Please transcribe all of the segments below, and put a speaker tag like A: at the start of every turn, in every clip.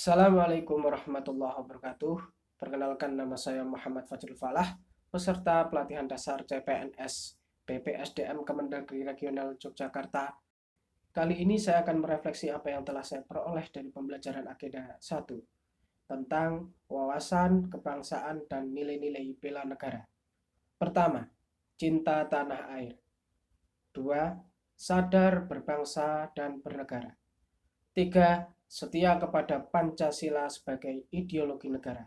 A: Assalamualaikum warahmatullahi wabarakatuh. Perkenalkan, nama saya Muhammad Fajrul Falah, peserta pelatihan dasar CPNS BPSDM Kemendagri Regional Yogyakarta. Kali ini saya akan merefleksi apa yang telah saya peroleh dari pembelajaran Agenda 1 tentang wawasan, kebangsaan, dan nilai-nilai bela negara. Pertama, cinta tanah air. Dua, sadar berbangsa dan bernegara. Tiga, setia kepada Pancasila sebagai ideologi negara.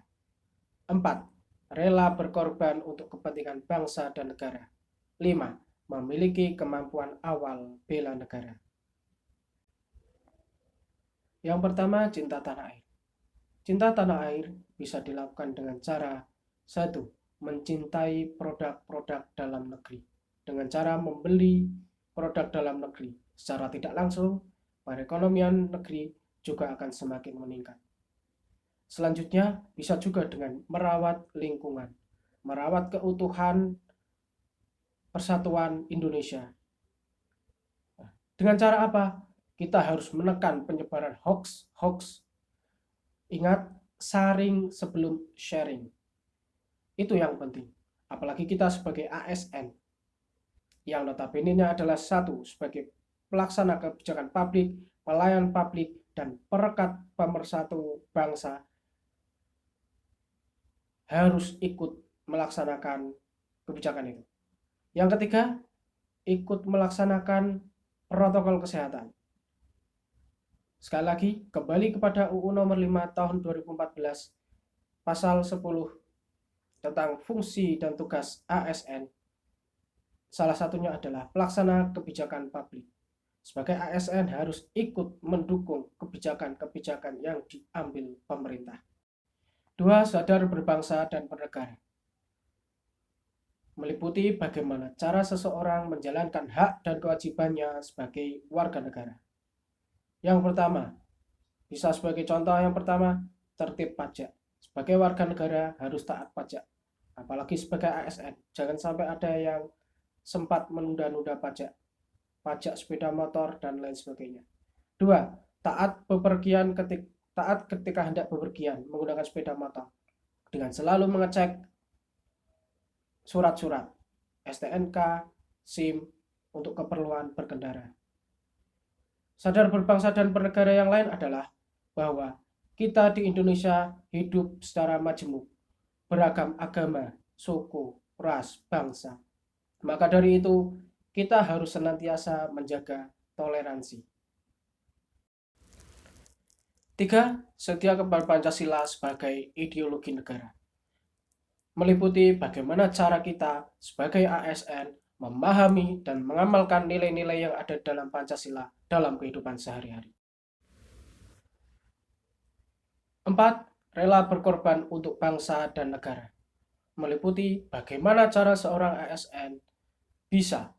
A: 4. Rela berkorban untuk kepentingan bangsa dan negara. 5. Memiliki kemampuan awal bela negara. Yang pertama, cinta tanah air. Cinta tanah air bisa dilakukan dengan cara 1. Mencintai produk-produk dalam negeri dengan cara membeli produk dalam negeri. Secara tidak langsung, perekonomian negeri juga akan semakin meningkat. Selanjutnya, bisa juga dengan merawat lingkungan, merawat keutuhan persatuan Indonesia. Dengan cara apa? Kita harus menekan penyebaran hoax. Ingat, saring sebelum sharing. Itu yang penting. Apalagi kita sebagai ASN, yang notabene-nya adalah satu sebagai pelaksana kebijakan publik, pelayan publik, dan perekat pemersatu bangsa, harus ikut melaksanakan kebijakan itu. Yang ketiga, ikut melaksanakan protokol kesehatan. Sekali lagi, kembali kepada UU nomor 5 tahun 2014, pasal 10 tentang fungsi dan tugas ASN. Salah satunya adalah pelaksana kebijakan publik. Sebagai ASN harus ikut mendukung kebijakan-kebijakan yang diambil pemerintah. 2. Sadar berbangsa dan bernegara. Meliputi bagaimana cara seseorang menjalankan hak dan kewajibannya sebagai warga negara. Yang pertama, bisa sebagai contoh yang pertama, tertib pajak. Sebagai warga negara harus taat pajak. Apalagi sebagai ASN, jangan sampai ada yang sempat menunda-nunda pajak sepeda motor, dan lain sebagainya. 2. Taat ketika hendak bepergian menggunakan sepeda motor dengan selalu mengecek surat-surat STNK, SIM untuk keperluan berkendara. Sadar berbangsa dan bernegara yang lain adalah bahwa kita di Indonesia hidup secara majemuk, beragam agama, suku, ras, bangsa. Maka dari itu, kita harus senantiasa menjaga toleransi. 3. Setia kepada Pancasila sebagai ideologi negara. Meliputi bagaimana cara kita sebagai ASN memahami dan mengamalkan nilai-nilai yang ada dalam Pancasila dalam kehidupan sehari-hari. 4. Rela berkorban untuk bangsa dan negara. Meliputi bagaimana cara seorang ASN bisa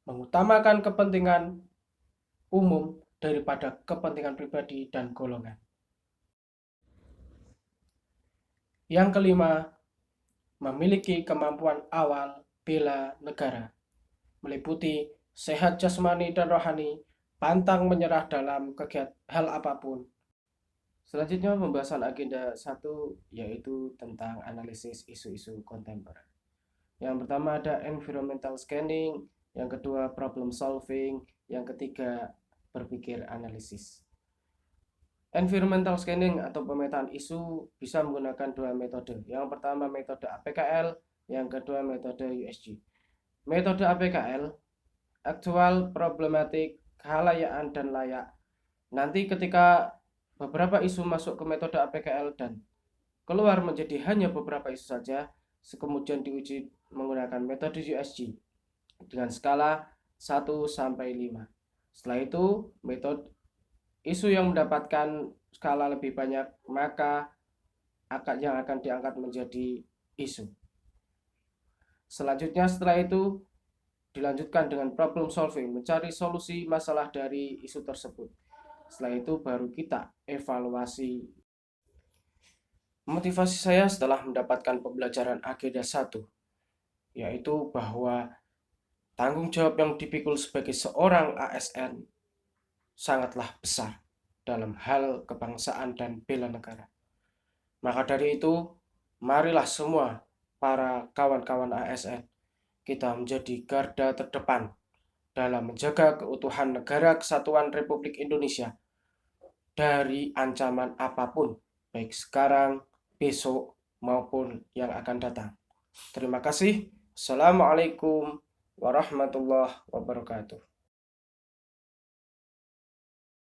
A: mengutamakan kepentingan umum daripada kepentingan pribadi dan golongan. Yang kelima, memiliki kemampuan awal bela negara. Meliputi sehat jasmani dan rohani, pantang menyerah dalam kegiatan hal apapun. Selanjutnya, pembahasan agenda 1 yaitu tentang analisis isu-isu kontemporer. Yang pertama ada environmental scanning, yang kedua problem solving, yang ketiga berpikir analisis. Environmental scanning atau pemetaan isu bisa menggunakan dua metode. Yang pertama metode APKL, yang kedua metode USG. Metode APKL, aktual, problematik, kehalayaan, dan layak. Nanti ketika beberapa isu masuk ke metode APKL dan keluar menjadi hanya beberapa isu saja, kemudian diuji menggunakan metode USG dengan skala 1-5. Setelah itu, metode isu yang mendapatkan skala lebih banyak, maka yang akan diangkat menjadi isu. Selanjutnya setelah itu dilanjutkan dengan problem solving, mencari solusi masalah dari isu tersebut. Setelah itu baru kita evaluasi. Motivasi saya setelah mendapatkan pembelajaran agenda 1 yaitu bahwa tanggung jawab yang dipikul sebagai seorang ASN sangatlah besar. dalam hal kebangsaan dan bela negara. Maka dari itu, marilah semua para kawan-kawan ASN kita menjadi garda terdepan dalam menjaga keutuhan Negara Kesatuan Republik Indonesia dari ancaman apapun, baik sekarang, besok, maupun yang akan datang. Terima kasih. Assalamualaikum warahmatullahi wabarakatuh.